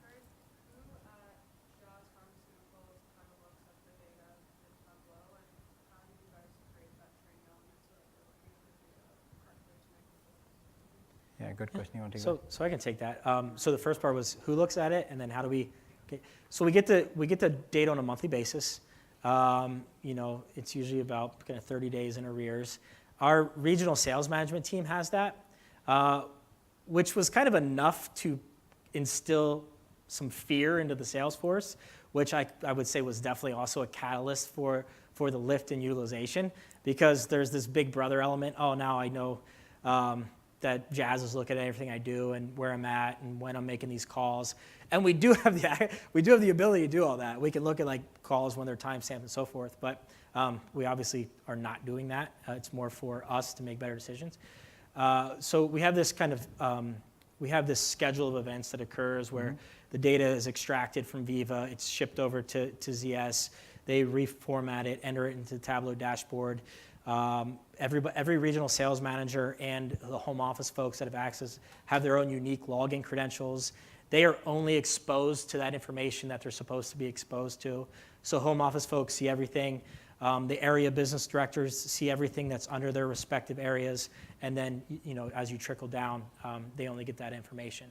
First, who at Jazz Pharmaceuticals kind of looks at the data in Tableau, and how do you guys create that training element so that you're looking at the data correctly to make decisions? Yeah, good question. You want to take that? So I can take that. So the first part was who looks at it, and then how do we? Okay. So we get the data on a monthly basis. It's usually about kind of 30 days in arrears. Our regional sales management team has that, which was kind of enough to instill some fear into the sales force, which I would say was definitely also a catalyst for the lift in utilization, because there's this big brother element. Oh, now I know that Jazz is looking at everything I do and where I'm at and when I'm making these calls. And we do have the ability to do all that. We can look at like calls when they're timestamped and so forth, but we obviously are not doing that. It's more for us to make better decisions. So we have this kind of this schedule of events that occurs where the data is extracted from Viva, it's shipped over to ZS, they reformat it, enter it into the Tableau dashboard. Every regional sales manager and the home office folks that have access have their own unique login credentials. They are only exposed to that information that they're supposed to be exposed to. So home office folks see everything. The area business directors see everything that's under their respective areas. And then, as you trickle down, they only get that information.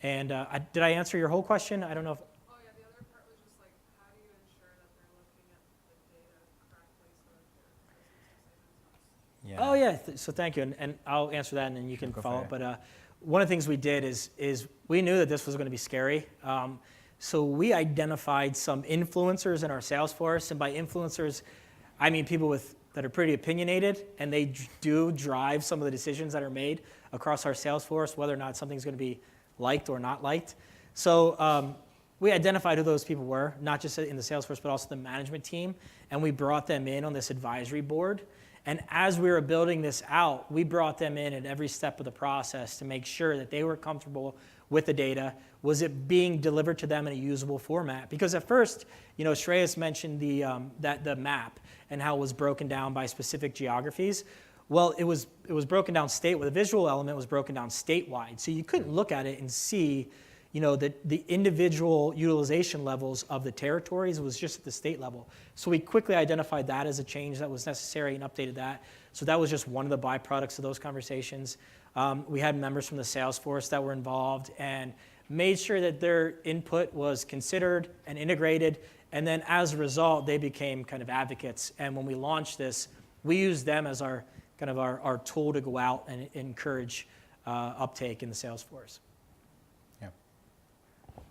And did I answer your whole question? I don't know if. Oh yeah, the other part was just like, how do you ensure that they're looking at the data correctly so that their business decisions Yeah. Oh yeah, so thank you, and I'll answer that, and then you can go for follow it. up. But one of the things we did is we knew that this was going to be scary, so we identified some influencers in our sales force, and by influencers, I mean people that are pretty opinionated, and they do drive some of the decisions that are made across our sales force, whether or not something's going to be liked or not liked. So we identified who those people were, not just in the sales force, but also the management team, and we brought them in on this advisory board. And as we were building this out, we brought them in at every step of the process to make sure that they were comfortable with the data. Was it being delivered to them in a usable format? Because at first, Shreyas mentioned the map and how it was broken down by specific geographies. Well, it was broken down the visual element was broken down statewide. So you couldn't look at it and see the individual utilization levels of the territories. Was just at the state level. So we quickly identified that as a change that was necessary and updated that. So that was just one of the byproducts of those conversations. We had members from the sales force that were involved and made sure that their input was considered and integrated. And then as a result, they became kind of advocates. And when we launched this, we used them as our tool to go out and encourage uptake in the sales force.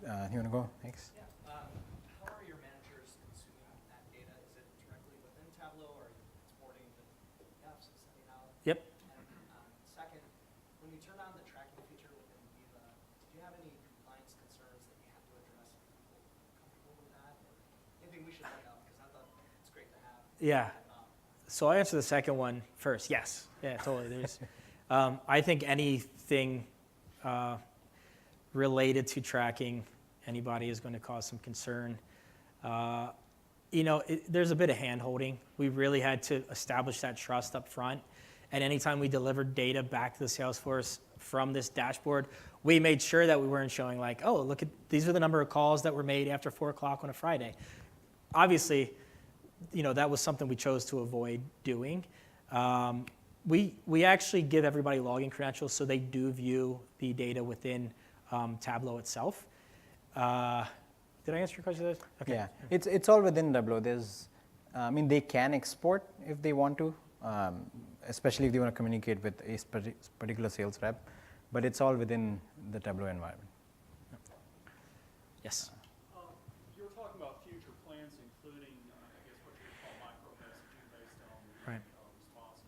You want to go next? Yeah. How are your managers consuming that data? Is it directly within Tableau, or are you exporting to PDFs and sending out? Yep. And second, when you turn on the tracking feature within Viva, do you have any compliance concerns that you have to address? Are people comfortable with that, or anything we should look out? Because I thought it's great to have. Yeah. So I answer the second one first. Yes. Yeah, totally. There's, I think anything related to tracking anybody is going to cause some concern. There's a bit of hand-holding. We really had to establish that trust up front. And anytime we delivered data back to the Salesforce from this dashboard, we made sure that we weren't showing like, oh, look at these are the number of calls that were made after 4 o'clock on a Friday. Obviously, that was something we chose to avoid doing. We actually give everybody login credentials so they do view the data within Tableau itself. Did I answer your question? Okay. Yeah, it's all within Tableau. They can export if they want to, especially if they want to communicate with a particular sales rep, but it's all within the Tableau environment. Yes. You were talking about future plans, including, I guess, what you call micro-messaging based on Right. Responsive,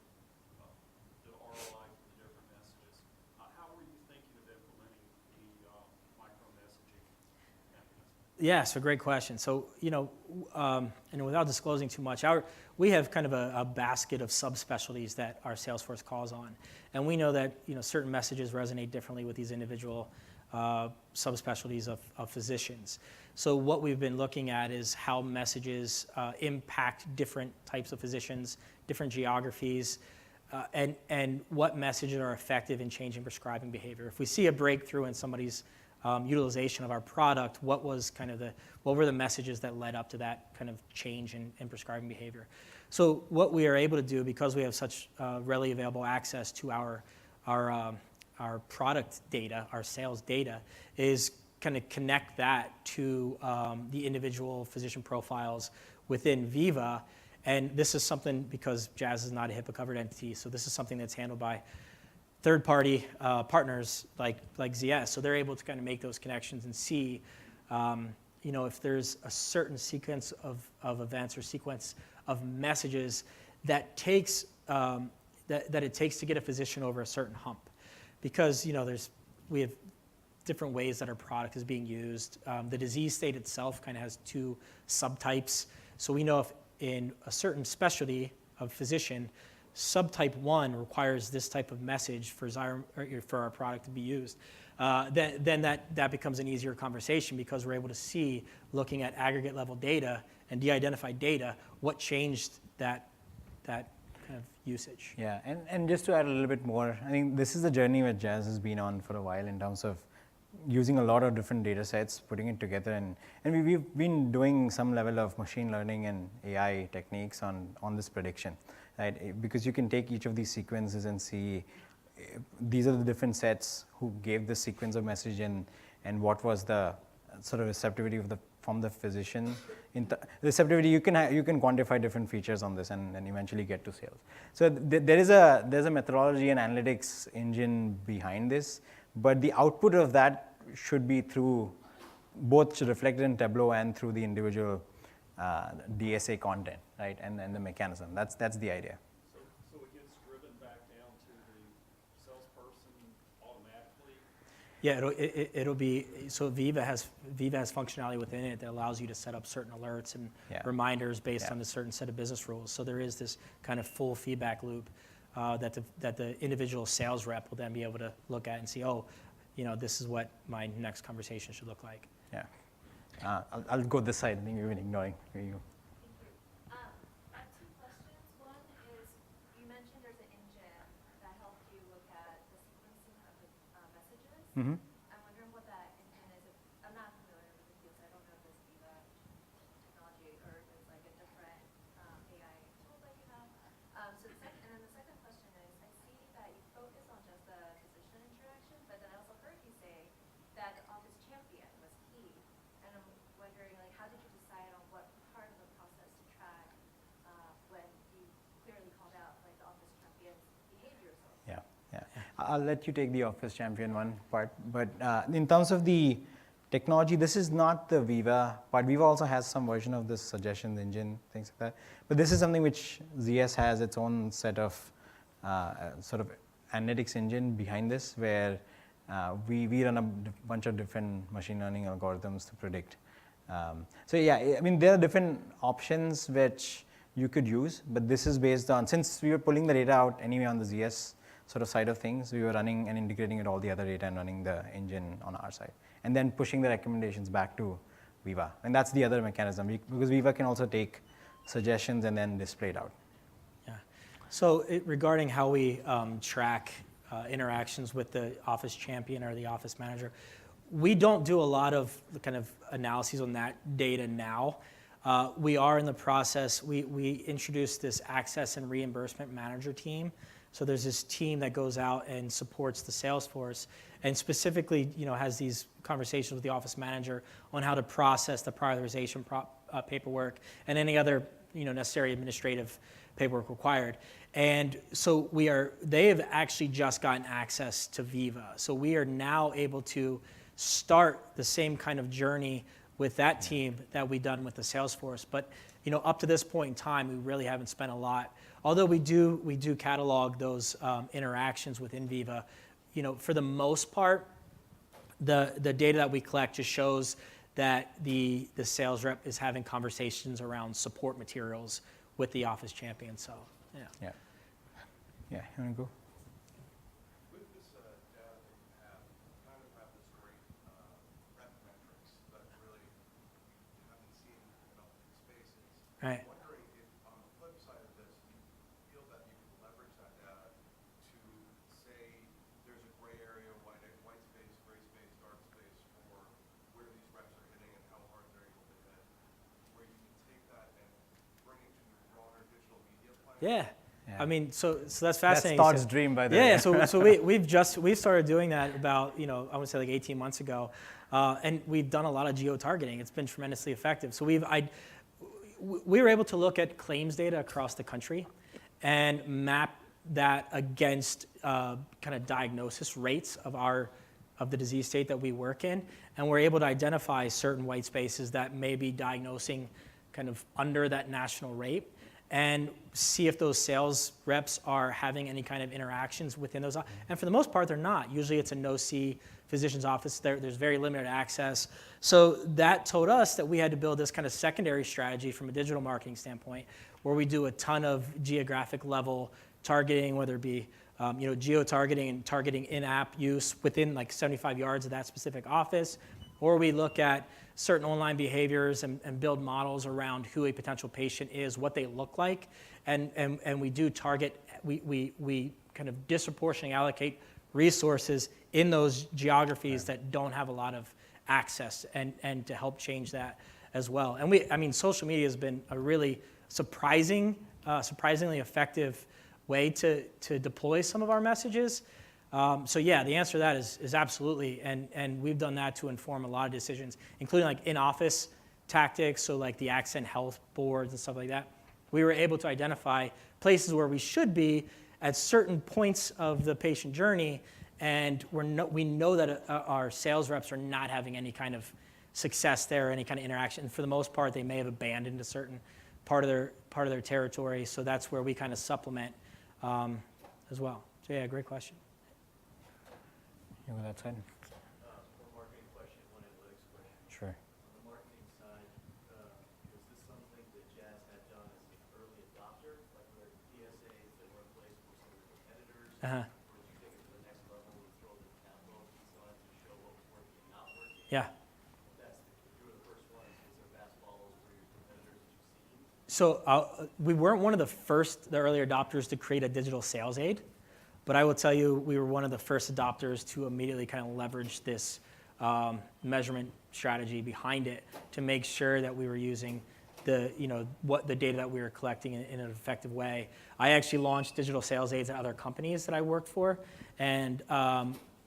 the ROI for the different messages. How were you thinking of implementing the micro-messaging mechanism? Yeah, so great question. So, and without disclosing too much, we have kind of a basket of subspecialties that our Salesforce calls on. And we know that, certain messages resonate differently with these individual subspecialties of physicians. So what we've been looking at is how messages impact different types of physicians, different geographies, and what messages are effective in changing prescribing behavior. If we see a breakthrough in somebody's utilization of our product, what were the messages that led up to that kind of change in prescribing behavior? So what we are able to do, because we have such readily available access to our product data, our sales data, is kind of connect that to the individual physician profiles within Viva. And this is something, because Jazz is not a HIPAA-covered entity, so this is something that's handled by third-party partners like ZS. So they're able to kind of make those connections and see, if there's a certain sequence of events or sequence of messages that it takes to get a physician over a certain hump. Because we have different ways that our product is being used. The disease state itself kind of has 2 subtypes. So we know if in a certain specialty of physician, subtype 1 requires this type of message for our product to be used, then that becomes an easier conversation, because we're able to see, looking at aggregate level data and de-identified data, what changed that kind of usage. Yeah, and just to add a little bit more, I think this is the journey that Jazz has been on for a while in terms of using a lot of different data sets, putting it together, and we've been doing some level of machine learning and AI techniques on this prediction, right? Because you can take each of these sequences and see these are the different sets who gave this sequence of message, and and what was the sort of receptivity from the physician. Receptivity, you can quantify different features on this and then eventually get to sales. So there's a methodology and analytics engine behind this, but the output of that should be through both reflected in Tableau and through the individual DSA content, right? And the mechanism. That's the idea. So it gets driven back down to the salesperson automatically? Yeah, it'll be, so Viva has functionality within it that allows you to set up certain alerts and reminders based on a certain set of business rules. So there is this kind of full feedback loop that the individual sales rep will then be able to look at and see, oh, this is what my next conversation should look like. Yeah. I'll go this side. I think you've been ignoring you. I have two questions. One is, you mentioned there's an engine that helped you look at the sequencing of the messages. Mm-hmm. I'm wondering what that engine is. I'm not familiar with the field, so I don't know if this is Viva technology or if it's like a different AI tool that you have. So the second question is, I see that you focus on just the physician interaction, but then I also heard you say that the office champion was key. And I'm wondering, like, how did you decide on what part of the process to track when you clearly called out like the office champion's behaviors? Yeah. I'll let you take the office champion one part, but in terms of the technology, this is not the Viva part. Viva also has some version of this suggestions engine, things like that. But this is something which ZS has its own set of sort of analytics engine behind this, where we run a bunch of different machine learning algorithms to predict. So yeah, I mean, there are different options which you could use, but this is based on, since we were pulling the data out anyway on the ZS sort of side of things, we were running and integrating with all the other data and running the engine on our side, and then pushing the recommendations back to Viva. And that's the other mechanism, because Viva can also take suggestions and then display it out. Yeah. So regarding how we track interactions with the office champion or the office manager, we don't do a lot of kind of analyses on that data now. We are in the process. We introduced this access and reimbursement manager team. So there's this team that goes out and supports the salesforce, and specifically, has these conversations with the office manager on how to process the prioritization paperwork and any other necessary administrative paperwork required. And so they have actually just gotten access to Viva. So we are now able to start the same kind of journey with that team that we've done with the Salesforce. But up to this point in time, we really haven't spent a lot. Although we do catalog those interactions within Viva, for the most part, the data that we collect just shows that the sales rep is having conversations around support materials with the office champion. So yeah. You want to go? With this data that you have, you kind of have this great rep metrics that really you haven't seen in other spaces. Right. I'm wondering if, on the flip side of this, you feel that you can leverage that data to say there's a gray area, white space, gray space, dark space for where these reps are hitting and how hard they're able to hit, where you can take that and bring it to your broader digital media plan. Yeah. I mean, so that's fascinating. That's Todd's dream, by the way. Yeah. So we've started doing that about I would say like 18 months ago, and we've done a lot of geo-targeting. It's been tremendously effective. So we were able to look at claims data across the country, and map that against kind of diagnosis rates of the disease state that we work in, and we're able to identify certain white spaces that may be diagnosing kind of under that national rate, and see if those sales reps are having any kind of interactions within those. And for the most part, they're not. Usually it's a no-see physician's office. There's very limited access. So that told us that we had to build this kind of secondary strategy from a digital marketing standpoint, where we do a ton of geographic level targeting, whether it be geo-targeting and targeting in-app use within like 75 yards of that specific office, or we look at certain online behaviors and build models around who a potential patient is, what they look like, and we do target, we kind of disproportionately allocate resources in those geographies that don't have a lot of access, and to help change that as well. And social media has been a really surprisingly effective way to deploy some of our messages. So yeah, the answer to that is absolutely, and we've done that to inform a lot of decisions, including like in-office tactics, so like the accent health boards and stuff like that. We were able to identify places where we should be at certain points of the patient journey, and we know that our sales reps are not having any kind of success there, any kind of interaction. And for the most part, they may have abandoned a certain part of their territory, so that's where we kind of supplement as well. So yeah, great question. You go that side. One marketing question, one analytics question. Sure. On the marketing side, is this something that Jazz had done as an early adopter, like where PSAs that were in place for some of the competitors? Uh-huh. Or did you take it to the next level and throw the capital piece on it to show what was working and not working? Yeah. If you were the first ones, is there fast follows for your competitors that you've seen? So we weren't one of the early adopters to create a digital sales aid, but I will tell you we were one of the first adopters to immediately kind of leverage this measurement strategy behind it to make sure that we were using the data that we were collecting in an effective way. I actually launched digital sales aids at other companies that I worked for, and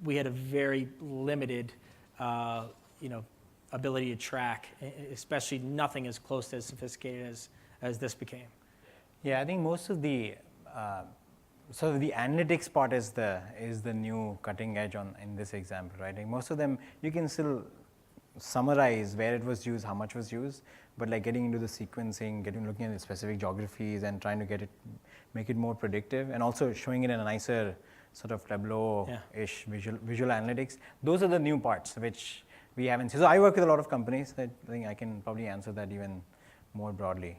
we had a very limited ability to track, especially nothing as close to as sophisticated as this became. Yeah, I think most of the so the analytics part is the new cutting edge in this example, right? Like most of them, you can still summarize where it was used, how much was used, but like getting into the sequencing, looking at the specific geographies and trying to make it more predictive, and also showing it in a nicer sort of Tableau-ish visual analytics. Those are the new parts which we haven't seen. So I work with a lot of companies. I think I can probably answer that even more broadly.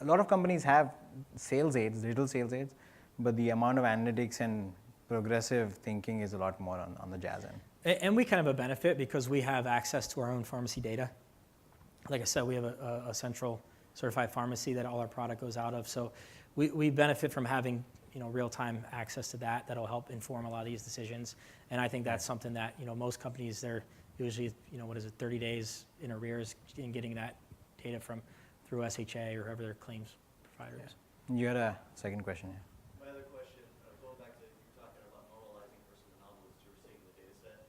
A lot of companies have sales aids, digital sales aids, but the amount of analytics and progressive thinking is a lot more on the Jazz end. And we kind of have a benefit because we have access to our own pharmacy data. Like I said, we have a central certified pharmacy that all our product goes out of. So we benefit from having real-time access to that. That'll help inform a lot of these decisions. And I think that's something that most companies, they're usually 30 days in arrears in getting that data through SHA or whoever their claims provider is. You had a second question, yeah. My other question, going back to you talking about normalizing versus anomalous you were seeing in the data set,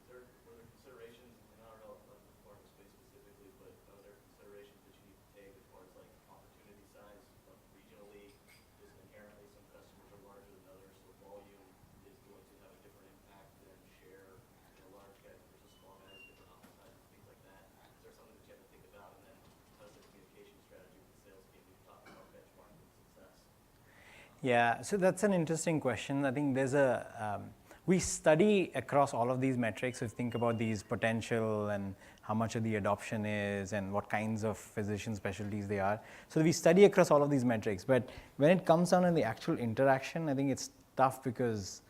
were there considerations, and I don't know about the pharma space specifically, but are there considerations that you need to take as far as like opportunity size, like regionally, just inherently some customers are larger than others, so volume is going to have a different impact than share, large guys versus small guys, different office sizes, things like that. Is there something that you have to think about, and then how's the communication strategy with the sales team? You talk about benchmarking success. Yeah, so that's an interesting question. I think there's we study across all of these metrics. If you think about these potential and how much of the adoption is and what kinds of physician specialties they are. So we study across all of these metrics. But when it comes down to the actual interaction, I think it's tough because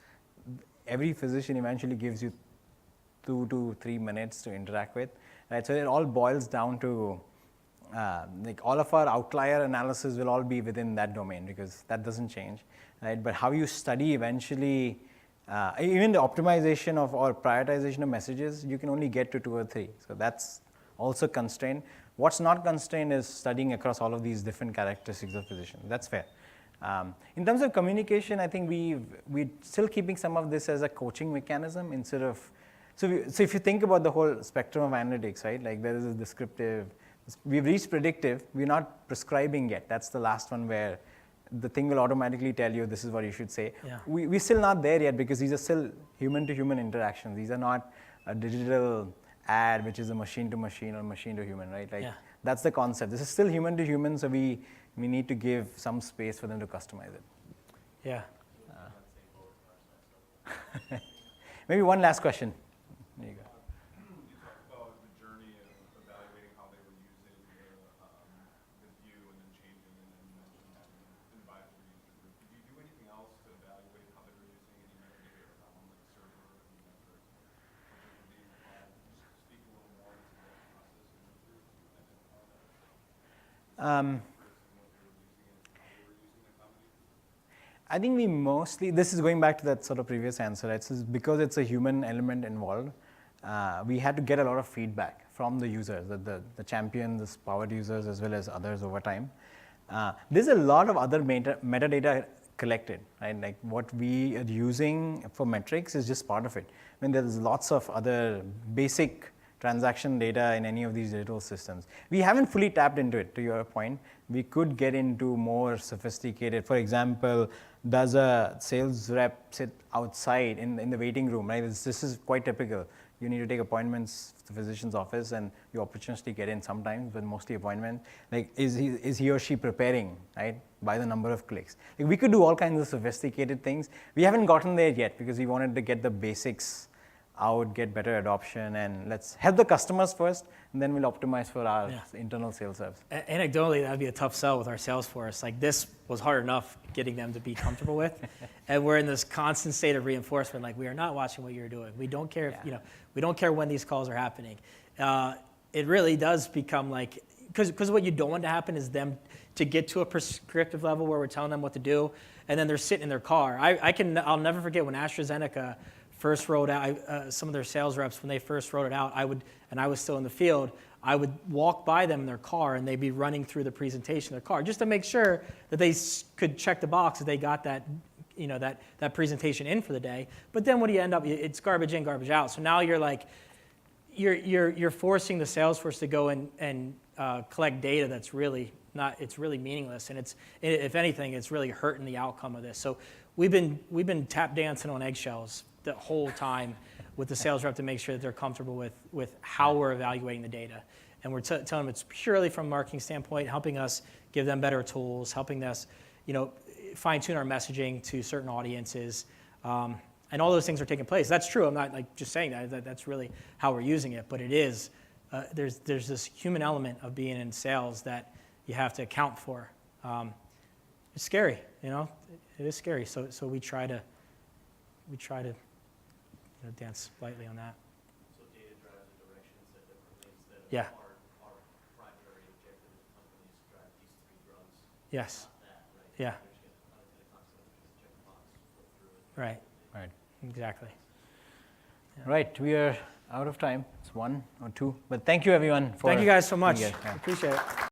every physician eventually gives you 2 to 3 minutes to interact with, right? So it all boils down to like all of our outlier analysis will all be within that domain because that doesn't change, right? But how you study eventually, even the optimization of or prioritization of messages, you can only get to 2 or 3. So that's also constrained. What's not constrained is studying across all of these different characteristics of physicians. That's fair. In terms of communication, I think we're still keeping some of this as a coaching mechanism instead of, so if you think about the whole spectrum of analytics, right? Like there is a descriptive, we've reached predictive, we're not prescribing yet. That's the last one where the thing will automatically tell you this is what you should say. Yeah. We're still not there yet because these are still human-to-human interactions. These are not a digital ad, which is a machine-to-machine or machine-to-human, right? Like that's the concept. This is still human-to-human, so we need to give some space for them to customize it. Yeah. Maybe one last question. There you go. You talked about the journey of evaluating how they were using the view and then changing, and then you mentioned having an advisory user group. Did you do anything else to evaluate how they were using any metadata around like server and metrics, what they were being applied? Just speak a little more into that process and what you were identifying that. I think we mostly, this is going back to that sort of previous answer, right? So because it's a human element involved, we had to get a lot of feedback from the users, the champions, the powered users, as well as others over time. There's a lot of other metadata collected, right? Like what we are using for metrics is just part of it. I mean, there's lots of other basic transaction data in any of these digital systems. We haven't fully tapped into it, to your point. We could get into more sophisticated, for example, does a sales rep sit outside in the waiting room, right? This is quite typical. You need to take appointments to the physician's office and you opportunistically get in sometimes, but mostly appointment. Like, is he or she preparing, right, by the number of clicks? Like, we could do all kinds of sophisticated things. We haven't gotten there yet because we wanted to get the basics out, get better adoption, and let's help the customers first, and then we'll optimize for our internal sales reps. Anecdotally, that'd be a tough sell with our salesforce. Like, this was hard enough getting them to be comfortable with, and we're in this constant state of reinforcement. Like, we are not watching what you're doing. We don't care if, we don't care when these calls are happening. It really does become like, because what you don't want to happen is them to get to a prescriptive level where we're telling them what to do, and then they're sitting in their car. I'll never forget when AstraZeneca first rolled out, some of their sales reps, when they first rolled it out, and I was still in the field, I would walk by them in their car and they'd be running through the presentation of their car just to make sure that they could check the box that they got that, that presentation in for the day. But then what do you end up, it's garbage in, garbage out. So now you're like, you're forcing the sales force to go and collect data that's really not, it's really meaningless. And if anything, it's really hurting the outcome of this. So we've been tap dancing on eggshells the whole time with the sales rep to make sure that they're comfortable with how we're evaluating the data. And we're telling them it's purely from a marketing standpoint, helping us give them better tools, helping us, fine tune our messaging to certain audiences. And all those things are taking place. That's true. I'm not like just saying that. That's really how we're using it. But it is, there's this human element of being in sales that you have to account for. It's scary, it is scary. So we try to dance lightly on that. So data drives the directions that differently instead of Yeah. our primary objective as companies to drive these 3 drugs. Yes. Not that, right? Yeah. Which can constantly just check the box, flip through it. Right. Right. Exactly. Right, we are out of time. It's 1 or 2, but thank you everyone for Thank you guys so much. being here. Yeah. Appreciate it.